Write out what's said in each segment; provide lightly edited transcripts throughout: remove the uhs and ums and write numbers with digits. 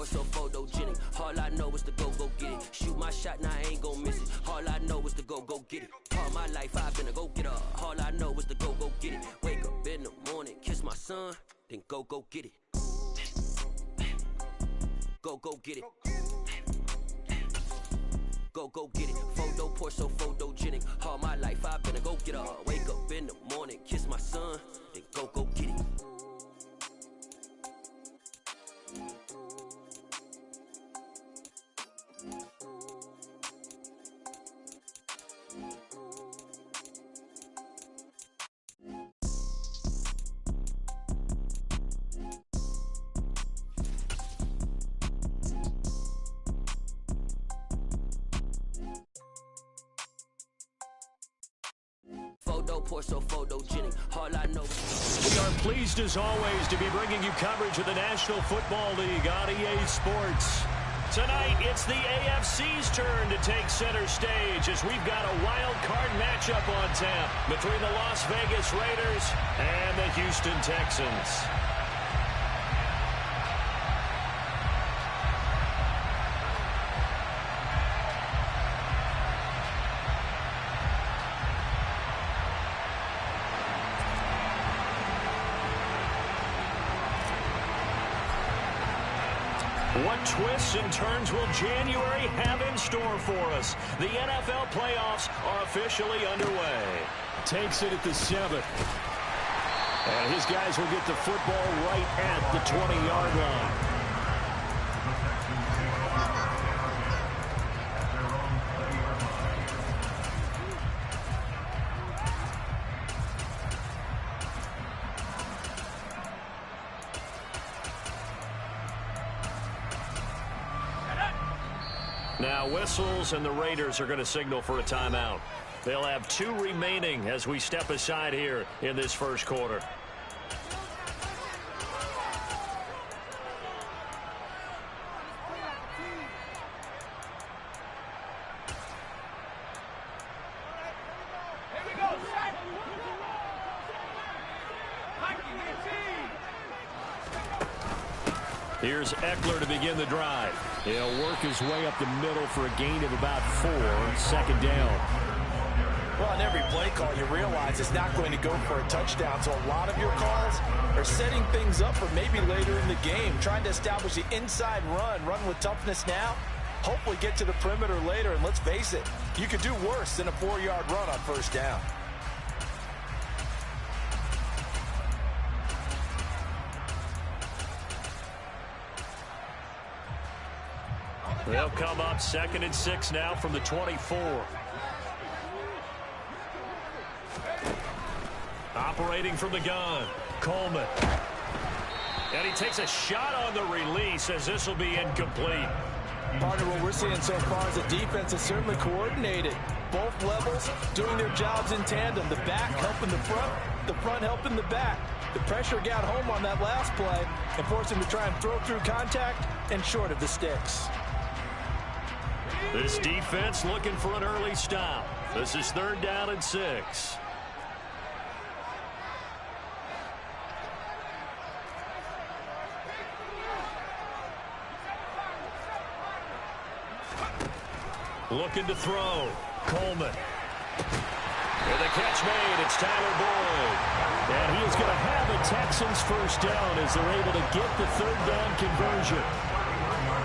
so photogenic. All I know is to go get it. Shoot my shot, now I ain't gon' miss it. All I know is to go get it. All my life I've been a go-getter. All I know is to go get it. Wake up in the morning, kiss my son, then go get it. Go get it. Go get it. Photo poor, so photogenic. All my life I've been a go-getter. Wake up in the morning, kiss my son, then go get it. Poor, so photogenic. All I know. We are pleased as always to be bringing you coverage of the National Football League on EA Sports. Tonight, it's the AFC's turn to take center stage as we've got a wild card matchup on tap between the Las Vegas Raiders and the Houston Texans. What twists and turns will January have in store for us? The NFL playoffs are officially underway. Takes it at the 7th. And his guys will get the football right at the 20-yard line. Now whistles, and the Raiders are going to signal for a timeout. They'll have 2 remaining as we step aside here in this first quarter. Here's Eckler to begin the drive. He'll work his way up the middle for a gain of about 4, second down. Well, on every play call, you realize it's not going to go for a touchdown, so a lot of your calls are setting things up for maybe later in the game, trying to establish the inside run with toughness now, hopefully get to the perimeter later, and let's face it, you could do worse than a 4-yard run on first down. They'll come up 2nd and 6 now from the 24. Operating from the gun, Coleman. And he takes a shot on the release as this will be incomplete. Partner, what we're seeing so far is the defense is certainly coordinated. Both levels doing their jobs in tandem. The back helping the front helping the back. The pressure got home on that last play and forced him to try and throw through contact and short of the sticks. This defense looking for an early stop. This is 3rd down and 6. Looking to throw. Coleman. With a catch made, it's Tyler Boyd. And he is going to have a Texans first down as they're able to get the 3rd down conversion.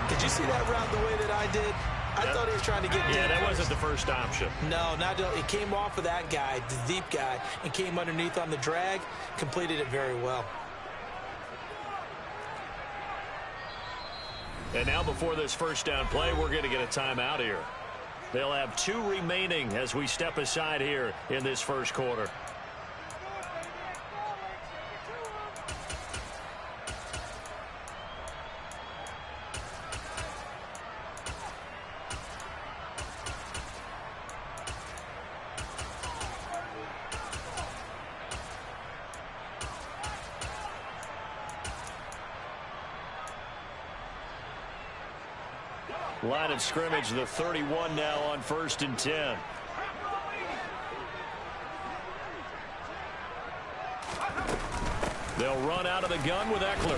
Did you see that route the way that I did? I thought he was trying to get deep. Yeah, that wasn't the first option. No, it came off of that guy, the deep guy, and came underneath on the drag, completed it very well. And now before this first down play, we're going to get a timeout here. They'll have 2 remaining as we step aside here in this first quarter. Line of scrimmage, the 31 now on 1st and 10. They'll run out of the gun with Eckler.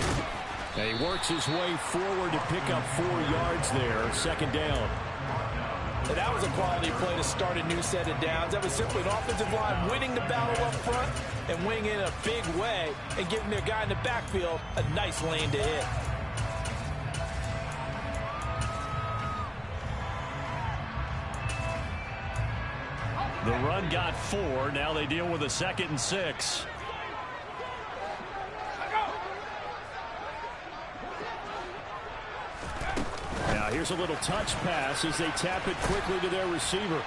And he works his way forward to pick up 4 yards there. Second down. And that was a quality play to start a new set of downs. That was simply an offensive line winning the battle up front and winning in a big way and giving their guy in the backfield a nice lane to hit. The run got 4. Now they deal with a 2nd and 6. Now here's a little touch pass as they tap it quickly to their receiver.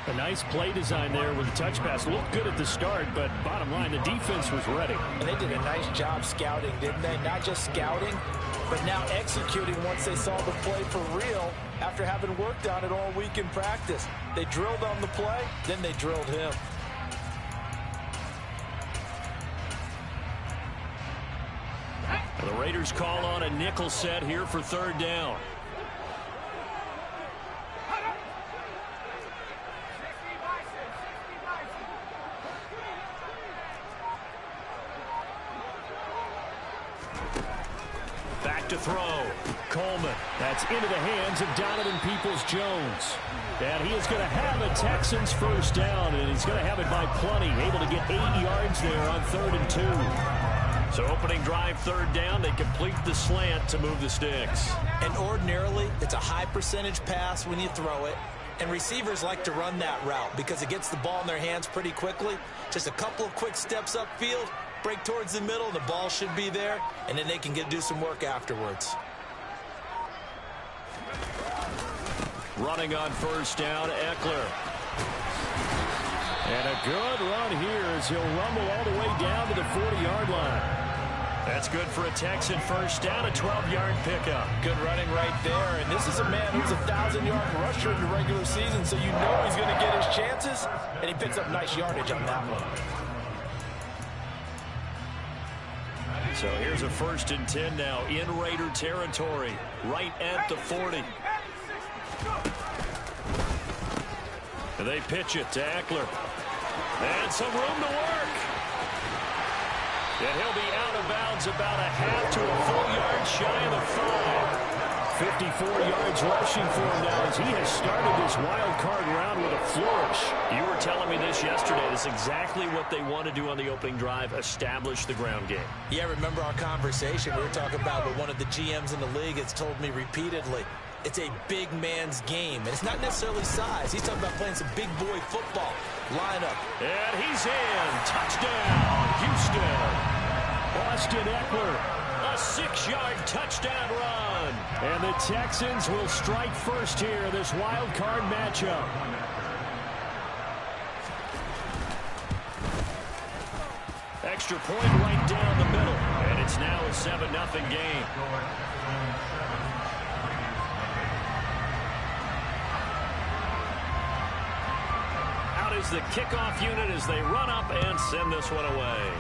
A nice play design there with the touch pass. Looked good at the start, but bottom line, the defense was ready. And they did a nice job scouting, didn't they? Not just scouting, but now executing once they saw the play for real after having worked on it all week in practice. They drilled on the play, then they drilled him. The Raiders call on a nickel set here for 3rd down. Back to throw. Coleman. That's into the hands of Donovan Peoples-Jones. And he is going to have a Texans first down, and he's going to have it by plenty. Able to get 8 yards there on 3rd and 2. So opening drive, 3rd down, they complete the slant to move the sticks. And ordinarily, it's a high percentage pass when you throw it. And receivers like to run that route because it gets the ball in their hands pretty quickly. Just a couple of quick steps upfield, break towards the middle, the ball should be there, and then they can do some work afterwards. Running on 1st down, Eckler. And a good run here as he'll rumble all the way down to the 40-yard line. That's good for a Texan first down, a 12-yard pickup. Good running right there, and this is a man who's a 1,000-yard rusher in the regular season, so you know he's going to get his chances, and he picks up nice yardage on that one. So here's a 1st and 10 now in Raider territory, right at the 40. And they pitch it to Eckler. And some room to work. And he'll be out of bounds about a half to a full yard shy of the 5. 54 yards rushing for him now as he has started this wild card round with a flourish. You were telling me this yesterday. This is exactly what they want to do on the opening drive, establish the ground game. Yeah, remember our conversation we were talking about what one of the GMs in the league has told me repeatedly. It's a big man's game, and it's not necessarily size. He's talking about playing some big boy football. Lineup. And he's in. Touchdown, Houston. Austin Eckler, a 6-yard touchdown run. And the Texans will strike first here, this wild card matchup. Extra point right down the middle. And it's now a 7-0 game. Is the kickoff unit as they run up and send this one away.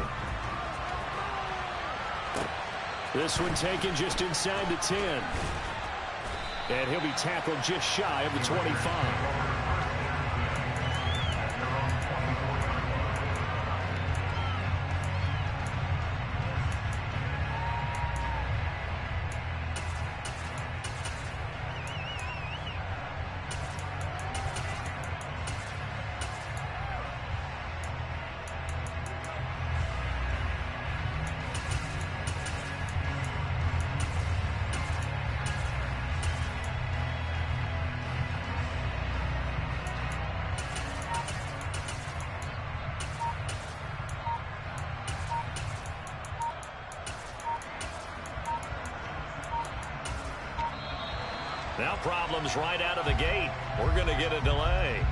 This one taken just inside the 10. And he'll be tackled just shy of the 25. Now problems right out of the gate. We're going to get a delay.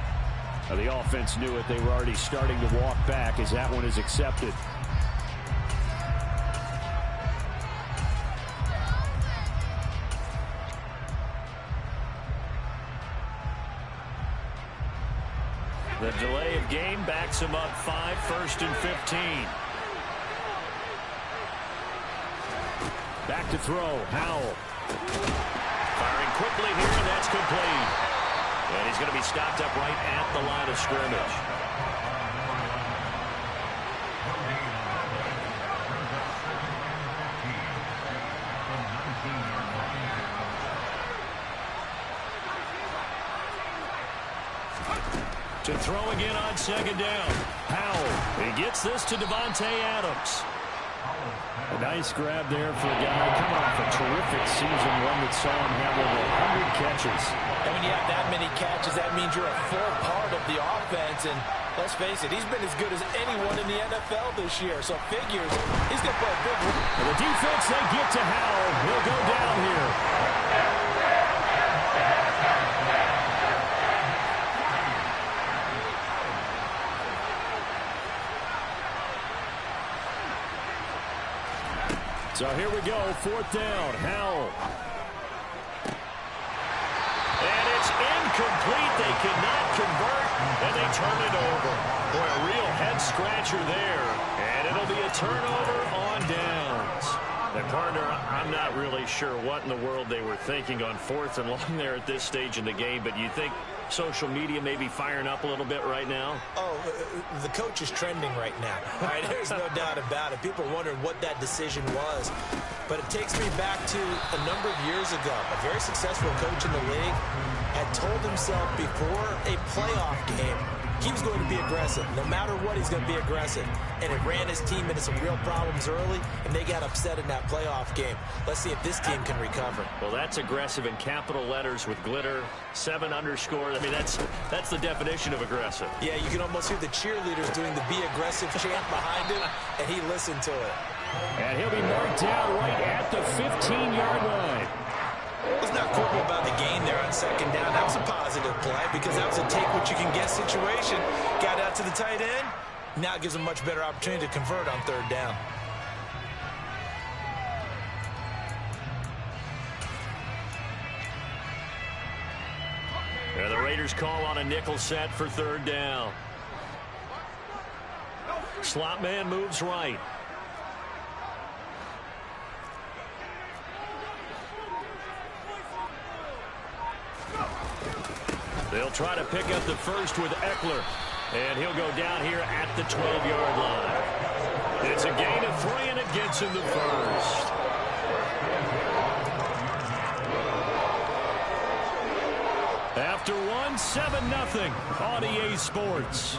Now the offense knew it. They were already starting to walk back as that one is accepted. The delay of game backs him up 5, 1st and 15. Back to throw. Howell. Firing quickly here, and that's complete. And he's going to be stopped up right at the line of scrimmage. To throw again on second down. Howell. He gets this to Devontae Adams. A nice grab there for a guy coming off a terrific season, one that saw him have over 100 catches. And when you have that many catches, that means you're a full part of the offense. And let's face it, he's been as good as anyone in the NFL this year. So figures, he's going to play a big one. And the defense, they get to Howell. He'll go down here. So here we go, fourth down, Howell. And it's incomplete. They cannot convert, and they turn it over. Boy, a real head-scratcher there. And it'll be a turnover on downs. And, partner, I'm not really sure what in the world they were thinking on fourth and long there at this stage in the game, but you think social media may be firing up a little bit right now? Oh, the coach is trending right now. All right, there's no doubt about it. People are wondering what that decision was. But it takes me back to a number of years ago. A very successful coach in the league had told himself before a playoff game he was going to be aggressive. No matter what, he's going to be aggressive. And it ran his team into some real problems early, and they got upset in that playoff game. Let's see if this team can recover. Well, that's aggressive in capital letters with glitter, 7 underscore. I mean, that's the definition of aggressive. Yeah, you can almost hear the cheerleaders doing the be aggressive chant behind him, and he listened to it. And he'll be marked down right at the 15-yard line. Let's not quibble about the gain there on second down. That was a positive play because that was a take-what-you-can-get situation. Got out to the tight end. Now it gives them a much better opportunity to convert on third down. And the Raiders call on a nickel set for third down. Slot man moves right. They'll try to pick up the first with Eckler. And he'll go down here at the 12-yard line. It's a gain of 3, and it gets him the first. After one, 7-0 on EA Sports.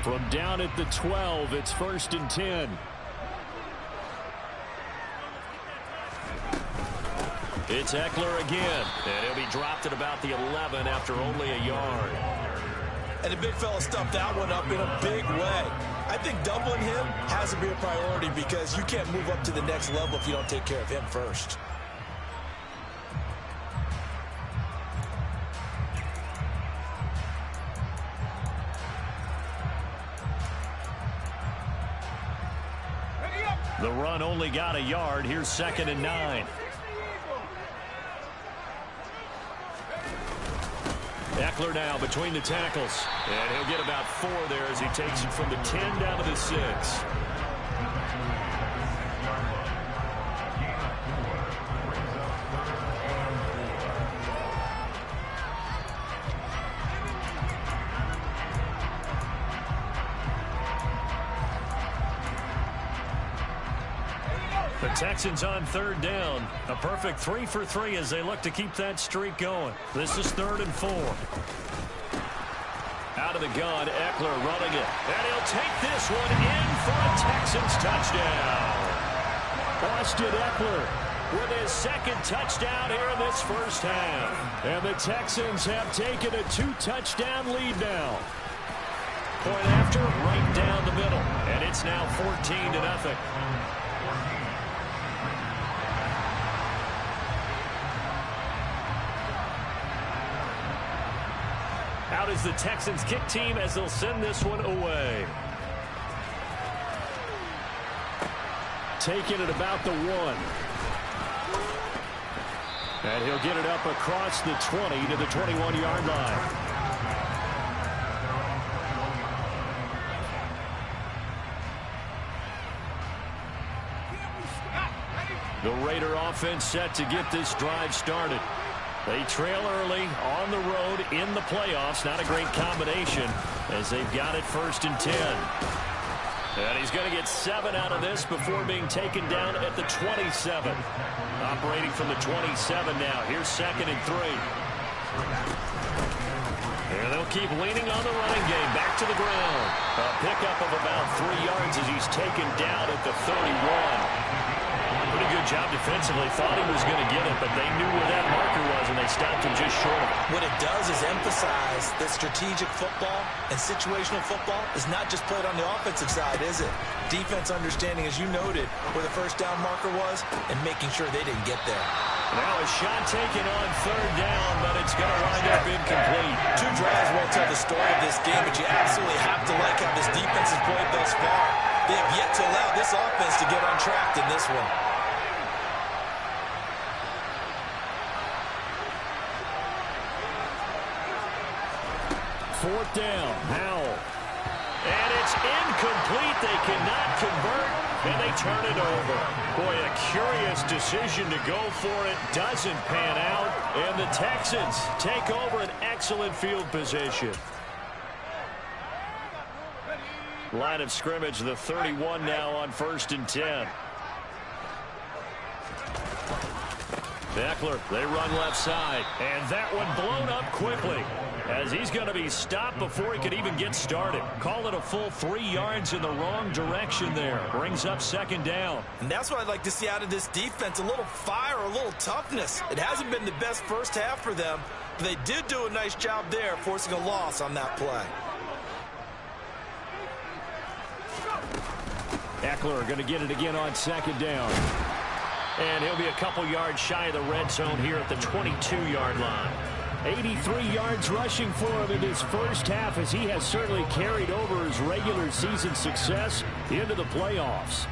From down at the 12, it's 1st and 10. It's Eckler again, and he'll be dropped at about the 11 after only a yard. And the big fella stuffed that one up in a big way. I think doubling him has to be a priority because you can't move up to the next level if you don't take care of him first. The run only got a yard. Here's 2nd and 9. Eckler now between the tackles. And he'll get about 4 there as he takes it from the 10 down to the 6. The Texans on third down. A perfect 3 for 3 as they look to keep that streak going. This is 3rd and 4. Out of the gun, Eckler running it. And he'll take this one in for a Texans touchdown. Austin Eckler with his 2nd touchdown here in this first half. And the Texans have taken a 2-touchdown lead now. Point after, right down the middle. And it's now 14-0. Out is the Texans kick team as they'll send this one away. Taking it about the 1. And he'll get it up across the 20 to the 21-yard line. The Raider offense set to get this drive started. They trail early on the road in the playoffs. Not a great combination as they've got it 1st and 10. And he's going to get 7 out of this before being taken down at the 27. Operating from the 27 now. Here's 2nd and 3. And they'll keep leaning on the running game. Back to the ground. A pickup of about 3 yards as he's taken down at the 31. Pretty good job defensively. Thought he was going to get it, but they knew where that marker was, and they stopped him just short of it. What it does is emphasize that strategic football and situational football is not just played on the offensive side, is it? Defense understanding, as you noted, where the 1st down marker was and making sure they didn't get there. Now a shot taken on 3rd down, but it's going to wind up incomplete. 2 drives won't tell the story of this game, but you absolutely have to like how this defense has played thus far. They have yet to allow this offense to get on track in this one. Fourth down, Howell. And it's incomplete. They cannot convert, and they turn it over. Boy, a curious decision to go for it. Doesn't pan out, and the Texans take over an excellent field position. Line of scrimmage, the 31 now on 1st and 10. Eckler, they run left side, and that one blown up quickly as he's going to be stopped before he could even get started. Call it a full 3 yards in the wrong direction there. Brings up 2nd down. And that's what I'd like to see out of this defense, a little fire, a little toughness. It hasn't been the best 1st half for them, but they did do a nice job there forcing a loss on that play. Eckler going to get it again on 2nd down. And he'll be a couple yards shy of the red zone here at the 22-yard line. 83 yards rushing for him in his 1st half as he has certainly carried over his regular season success into the playoffs.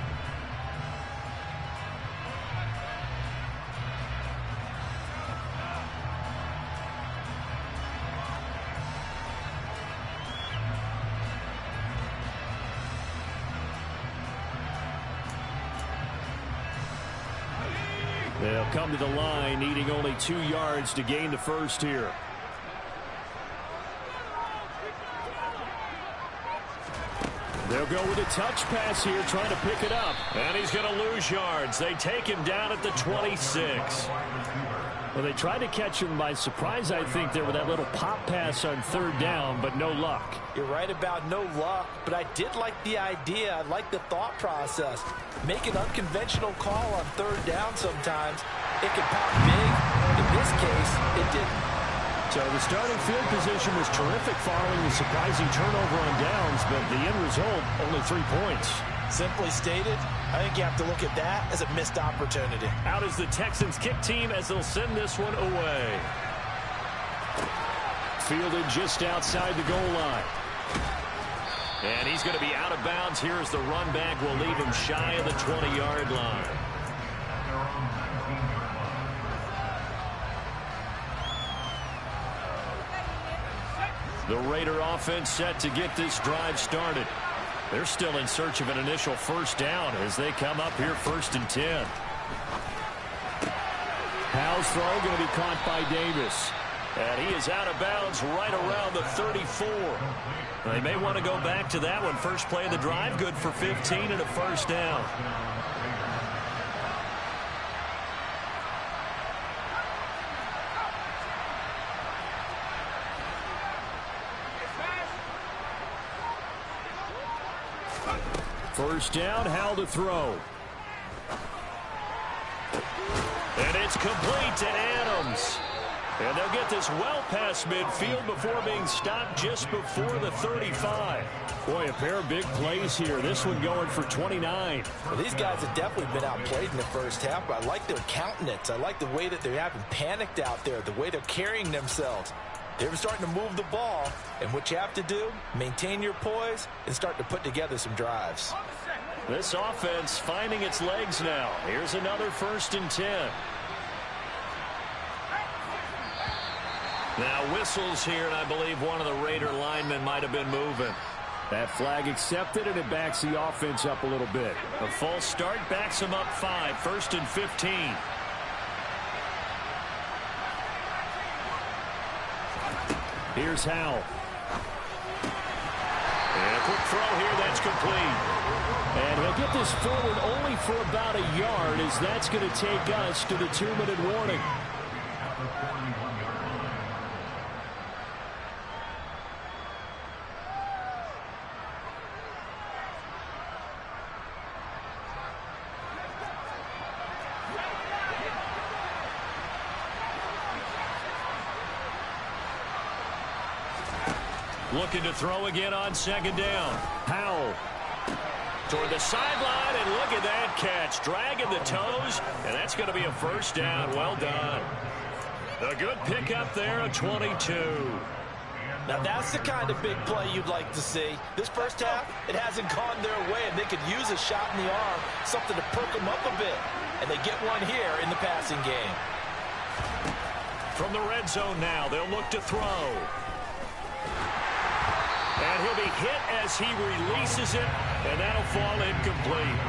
They'll come to the line, needing only 2 yards to gain the 1st here. They'll go with a touch pass here, trying to pick it up. And he's going to lose yards. They take him down at the 26. Well, they tried to catch him by surprise, I think, there with that little pop pass on 3rd down, but no luck. You're right about no luck, but I did like the idea. I like the thought process. Make an unconventional call on 3rd down sometimes. It can pop big. In this case, it didn't. So the starting field position was terrific following the surprising turnover on downs, but the end result, only 3 points. Simply stated, I think you have to look at that as a missed opportunity. Out is the Texans kick team as they'll send this one away. Fielded just outside the goal line. And he's going to be out of bounds here as the run back will leave him shy of the 20-yard line. The Raider offense set to get this drive started. They're still in search of an initial 1st down as they come up here 1st and 10. Howell's throw going to be caught by Davis. And he is out of bounds right around the 34. They may want to go back to that one. First play of the drive, good for 15 and a 1st down. First down, Howell to throw. And it's complete to Adams. And they'll get this well past midfield before being stopped just before the 35. Boy, a pair of big plays here. This one going for 29. Well, these guys have definitely been outplayed in the 1st half, but I like their countenance. I like the way that they haven't panicked out there, the way they're carrying themselves. They're starting to move the ball, and what you have to do, maintain your poise and start to put together some drives. This offense finding its legs now. Here's another 1st and 10. Now whistles here, and I believe one of the Raider linemen might have been moving. That flag accepted, and it backs the offense up a little bit. A false start backs them up 5, 1st and 15. Here's Howell. And a quick throw here that's complete. And he'll get this forward only for about a yard, as that's going to take us to the 2-minute warning. Looking to throw again on 2nd down. Howell. Toward the sideline, and look at that catch. Dragging the toes, and that's going to be a 1st down. Well done. A good pickup there, a 22. Now that's the kind of big play you'd like to see. This first half, it hasn't gone their way, and they could use a shot in the arm, something to perk them up a bit. And they get one here in the passing game. From the red zone now, they'll look to throw. And he'll be hit as he releases it, and that'll fall incomplete.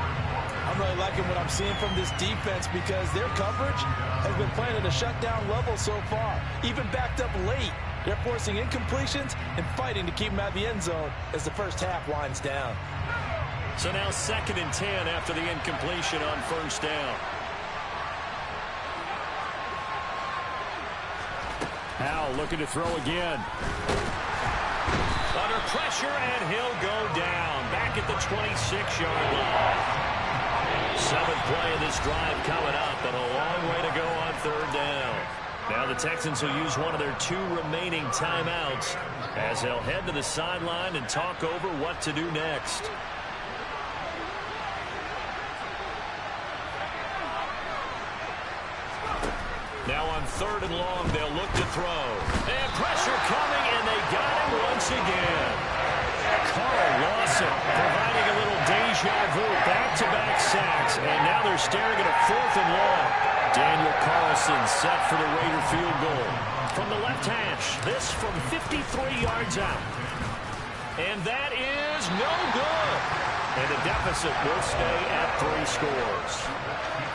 I'm really liking what I'm seeing from this defense because their coverage has been playing at a shutdown level so far. Even backed up late, they're forcing incompletions and fighting to keep them out of the end zone as the first half winds down. So now 2nd and 10 after the incompletion on 1st down. Howell looking to throw again. Under pressure, and he'll go down. Back at the 26-yard line. 7th play of this drive coming up, and a long way to go on 3rd down. Now the Texans will use one of their 2 remaining timeouts as they'll head to the sideline and talk over what to do next. Now on 3rd and long, they'll look to throw. And pressure coming, and they got him once again. Carl Lawson providing a little deja vu, back-to-back sacks, and now they're staring at a 4th and long. Daniel Carlson set for the Raider field goal. From the left hash, this from 53 yards out. And that is no good. And the deficit will stay at 3 scores.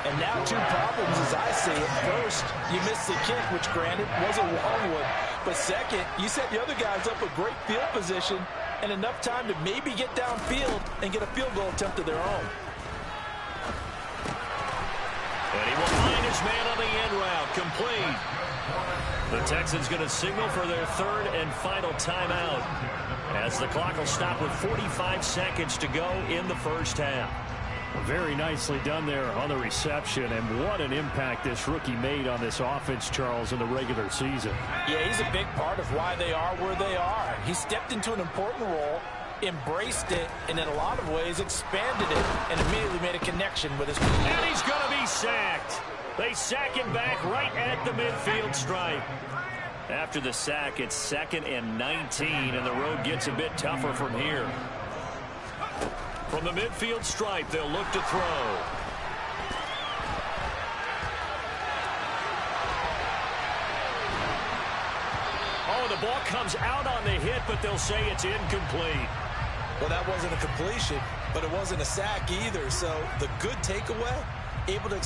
And now 2 problems as I see it. First, you missed the kick, which granted was a long one. But second, you set the other guys up with great field position and enough time to maybe get downfield and get a field goal attempt of their own. And he will find his man on the end route, complete. The Texans going to signal for their 3rd and final timeout as the clock will stop with 45 seconds to go in the first half. Very nicely done there on the reception, and what an impact this rookie made on this offense, Charles, in the regular season. Yeah, he's a big part of why they are where they are. He stepped into an important role, embraced it, and in a lot of ways expanded it, and immediately made a connection with his team. And he's going to be sacked. They sack him back right at the midfield stripe. After the sack, it's 2nd and 19, and the road gets a bit tougher from here. From the midfield stripe, they'll look to throw. Oh, the ball comes out on the hit, but they'll say it's incomplete. Well, that wasn't a completion, but it wasn't a sack either. So the good takeaway, able to